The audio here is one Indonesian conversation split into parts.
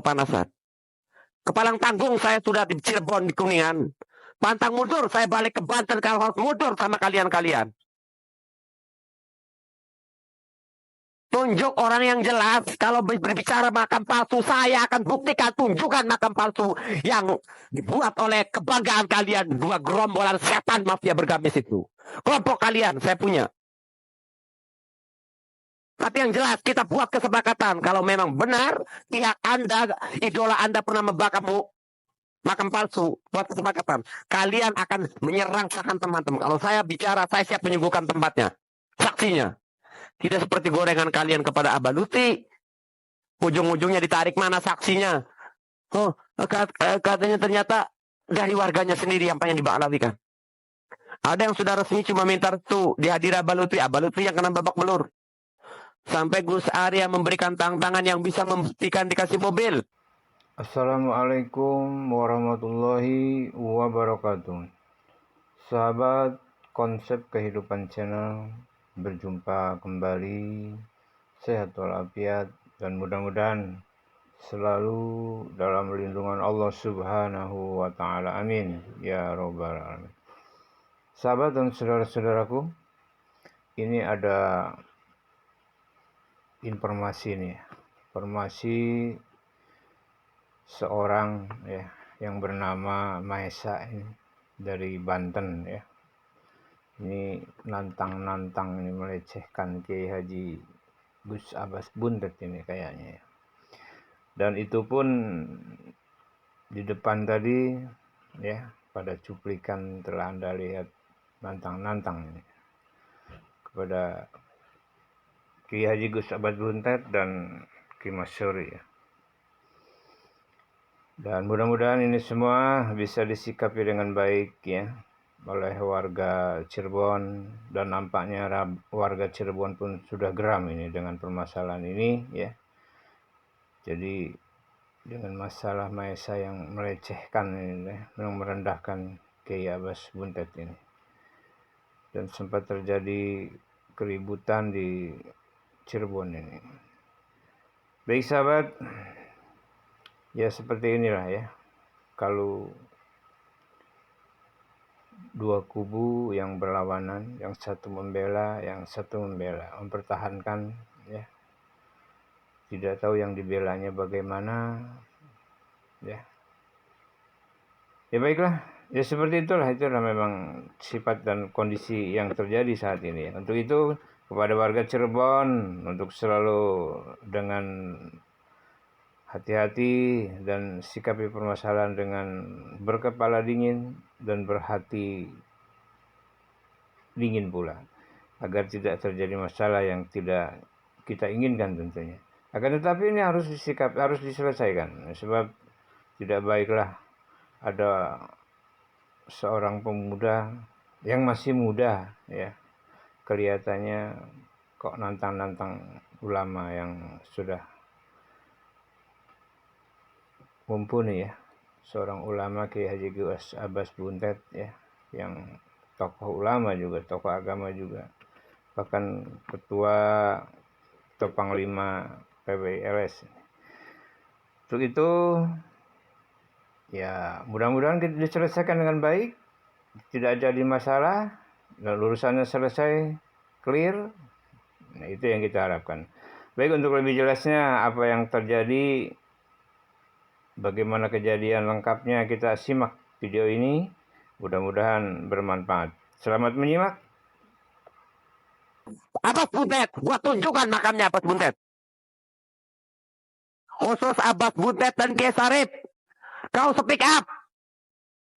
kepanasan. Kepalang tanggung saya sudah di Cirebon, di Kuningan. Pantang mundur, saya balik ke Banten kalau harus mundur sama kalian-kalian. Tunjuk orang yang jelas. Kalau berbicara makam palsu, saya akan buktikan, tunjukkan makam palsu yang dibuat oleh kebanggaan kalian. Dua gerombolan setan mafia bergamis itu. Kelompok kalian, saya punya. Tapi yang jelas kita buat kesepakatan. Kalau memang benar pihak Anda, idola Anda pernah membakar makam palsu, buat kesepakatan. Kalian akan menyerang saham teman-teman. Kalau saya bicara, saya siap menyuguhkan tempatnya, saksinya. Tidak seperti gorengan kalian kepada Abaluti. Ujung-ujungnya ditarik mana saksinya. Oh, katanya ternyata dari warganya sendiri yang pengen dibalawikan. Ada yang sudah resmi cuma minta tuh dihadir Abaluti. Abaluti yang kena babak belur. Sampai Gus Arya memberikan tantangan yang bisa membuktikan dikasih mobil. Assalamualaikum warahmatullahi wabarakatuh. Sahabat Konsep Kehidupan Channel, berjumpa kembali. Sehat walafiat dan mudah-mudahan selalu dalam lindungan Allah Subhanahu wa Ta'ala. Amin ya Rabbal alamin. Sahabat dan saudara-saudaraku, ini ada informasi nih. Informasi seorang yang bernama Maesa ini dari Banten ya. Ini nantang-nantang, ini melecehkan Kiai Haji Gus Abbas Buntet ini kayaknya ya. Dan itu pun di depan tadi ya, pada cuplikan telah Anda lihat nantang-nantang ini kepada Kiai Haji Gus Abbas Buntet dan Ki Masyuri ya. Dan mudah-mudahan ini semua bisa disikapi dengan baik ya oleh warga Cirebon, dan nampaknya warga Cirebon pun sudah geram ini dengan permasalahan ini ya. Jadi dengan masalah Maesa yang melecehkan ini, yang merendahkan Kiai Abbas Buntet ini, dan sempat terjadi keributan di Cirebon ini. Baik sahabat, ya seperti inilah ya, kalau dua kubu yang berlawanan, yang satu membela, yang satu mempertahankan ya. Tidak tahu yang dibelanya bagaimana ya. Ya baiklah, ya seperti itulah memang sifat dan kondisi yang terjadi saat ini. Untuk itu kepada warga Cirebon untuk selalu dengan hati-hati dan sikapi permasalahan dengan berkepala dingin dan berhati dingin pula, agar tidak terjadi masalah yang tidak kita inginkan tentunya. Akan tetapi ini harus diselesaikan, sebab tidak baiklah ada seorang pemuda yang masih muda ya, kelihatannya kok nantang-nantang ulama yang sudah mumpuni ya, seorang ulama Kiai Haji Gus Abbas Buntet ya, yang tokoh ulama juga, tokoh agama juga, bahkan ketua atau panglima PBLS. Untuk itu ya mudah-mudahan diselesaikan dengan baik, tidak jadi masalah, dan urusannya selesai, clear. Nah itu yang kita harapkan. Baik, untuk lebih jelasnya apa yang terjadi, bagaimana kejadian lengkapnya, kita simak video ini. Mudah-mudahan bermanfaat. Selamat menyimak. Abbas Buntet, gua tunjukkan makamnya Abbas Buntet. Khusus Abbas Buntet dan Kiai Sarip, kau speak up.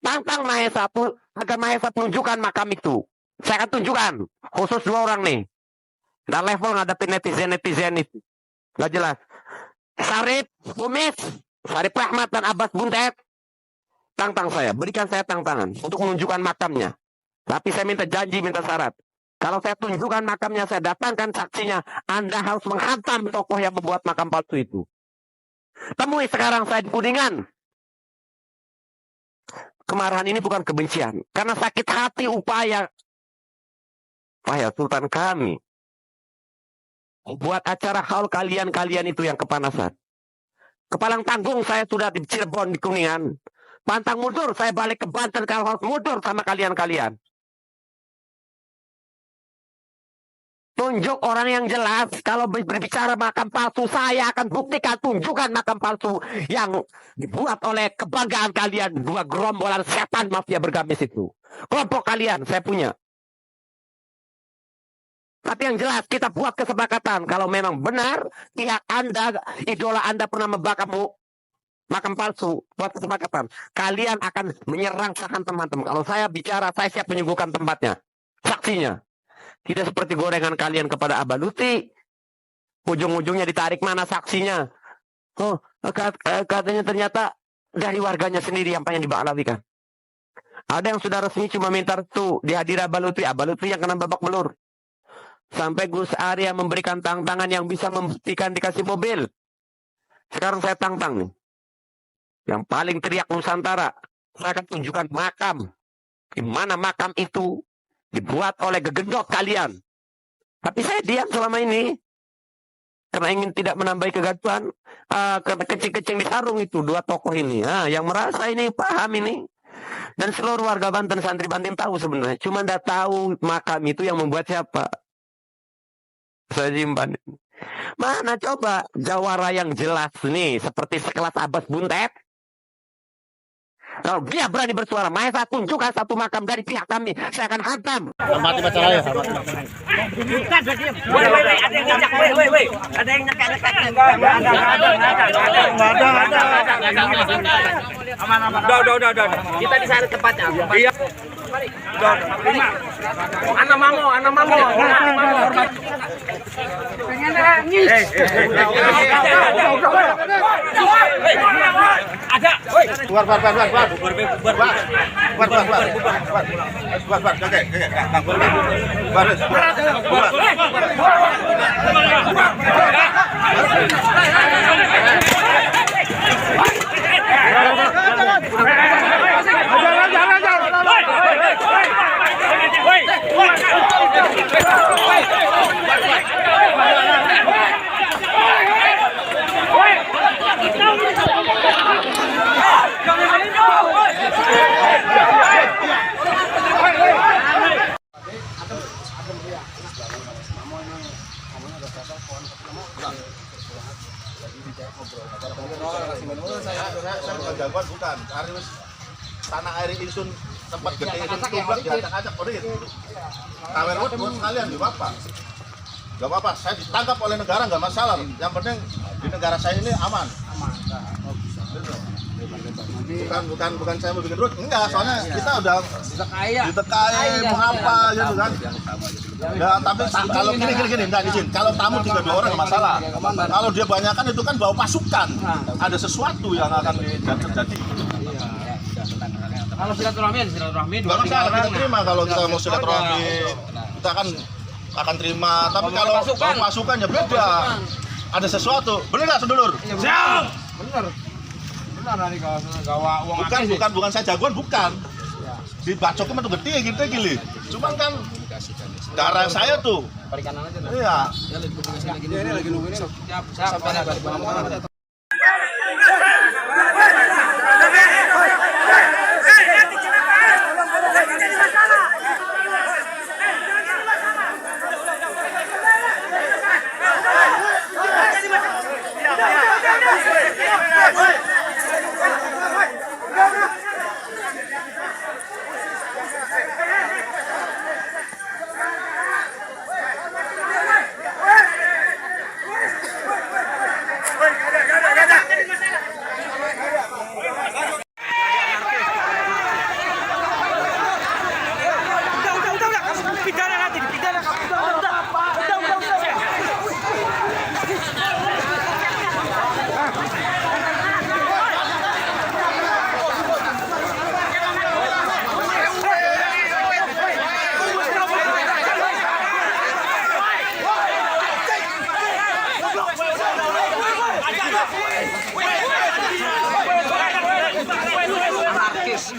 Tantang Maesa agar Maesa tunjukkan makam itu. Saya akan tunjukkan. Khusus dua orang nih. Dan level ngadepin netizen itu. Gak jelas. Sarip, Kumis, Sarip Rahmat dan Abbas Buntet. Tantang saya. Berikan saya tantangan untuk menunjukkan makamnya. Tapi saya minta janji, minta syarat. Kalau saya tunjukkan makamnya, saya datangkan saksinya, Anda harus menghantam tokoh yang membuat makam palsu itu. Temui sekarang saya di Kuningan. Kemarahan ini bukan kebencian, karena sakit hati upaya Sultan kami buat acara haul kalian itu yang kepanasan. Kepalang tanggung saya sudah di Cirebon, di Kuningan. Pantang mundur, saya balik ke Banten kalau harus mundur sama kalian-kalian. Tunjuk orang yang jelas. Kalau berbicara makam palsu, saya akan buktikan, tunjukkan makam palsu yang dibuat oleh kebanggaan kalian. Dua gerombolan setan mafia bergamis itu. Kelompok kalian, saya punya. Tapi yang jelas, kita buat kesepakatan. Kalau memang benar, pihak Anda, idola Anda pernah membakar makam palsu, buat kesepakatan. Kalian akan menyerang sahan teman-teman. Kalau saya bicara, saya siap menyuguhkan tempatnya. Saksinya. Tidak seperti gorengan kalian kepada Abaluti. Ujung-ujungnya ditarik mana saksinya. Oh, katanya ternyata dari warganya sendiri yang pengen dibalawikan. Ada yang sudah resmi cuma minta restu dihadir Abaluti. Abaluti yang kena babak belur. Sampai Gus Arya memberikan tantangan yang bisa membuktikan dikasih mobil. Sekarang saya tantang nih. Yang paling teriak Nusantara. Saya akan tunjukkan makam. Di mana makam itu dibuat oleh gegendot kalian. Tapi saya diam selama ini. Karena ingin tidak menambah kegaduhan. Karena kecing-kecing di sarung itu. Dua tokoh ini. Yang merasa ini paham ini. Dan seluruh warga Banten, santri Banten tahu sebenarnya. Cuma tidak tahu makam itu yang membuat siapa. Saya simpan. Mana coba jawara yang jelas nih. Seperti sekelas Abbas Buntet. Kalau dia berani bersuara, saya tunjukkan satu makam dari pihak kami. Saya akan hantam. Hormati masalah ya. Ada yang ngajak, ada yang nyekak-nyekak. Aman. Udah. Kita di sana tempatnya. Iya. Udah. Anak mamo. Pengen nangis. Ada. Keluar. Jagoan bukan, harus tanah air insun tempat gede itu tumbak diacak-acak perit. Kawer buat sekalian di bapak. Gak apa-apa, saya ditangkap oleh negara nggak masalah. Yang penting di negara saya ini aman. Bukan saya mau bikin rut, enggak, soalnya kita udah ditekai mau apa gitu kan. Ya, tapi kalau gini enggak izin. Kalau tamu 3-2 orang nggak masalah. Kalau dia banyakan itu kan bawa pasukan. Ada sesuatu yang akan terjadi. Kalau silaturahmi. Nggak masalah, kita terima kalau kita mau silaturahmi. Kita akan terima. Tapi kalau pasukan ya beda. Ada sesuatu. Bener nggak sedulur? Siap. Bener nih gawa uang. Bukan saya jagoan, bukan. Di bacoknya itu gede gitu gili. Cuman kan darah saya tuh. Perikanan aja. Iya. Ini lagi nunggu ini. Siap.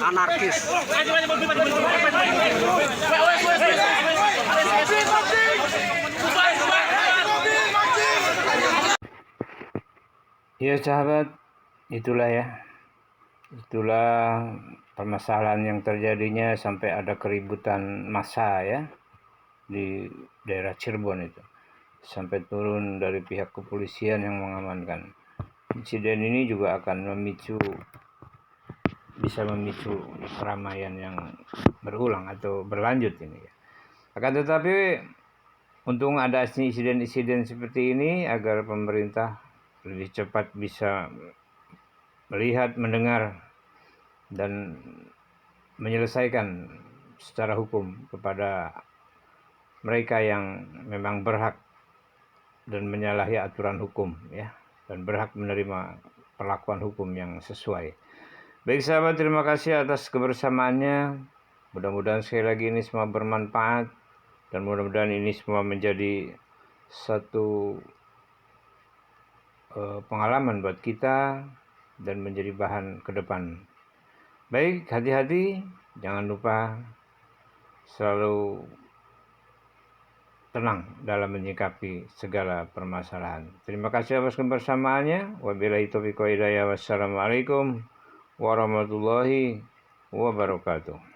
Anarkis. Ya sahabat, itulah permasalahan yang terjadinya sampai ada keributan massa ya di daerah Cirebon itu, sampai turun dari pihak kepolisian yang mengamankan. Insiden ini juga akan bisa memicu keramaian yang berulang atau berlanjut ini ya. Akan tetapi untung ada insiden-insiden seperti ini agar pemerintah lebih cepat bisa melihat, mendengar, dan menyelesaikan secara hukum kepada mereka yang memang berhak dan menyalahi aturan hukum ya, dan berhak menerima perlakuan hukum yang sesuai. Baik sahabat, terima kasih atas kebersamaannya. Mudah-mudahan sekali lagi ini semua bermanfaat, dan mudah-mudahan ini semua menjadi satu pengalaman buat kita dan menjadi bahan ke depan. Baik, hati-hati, jangan lupa selalu tenang dalam menyikapi segala permasalahan. Terima kasih atas kebersamaannya. Wabillahi taufiq wa hidayah. Wassalamualaikum warahmatullahi wabarakatuh.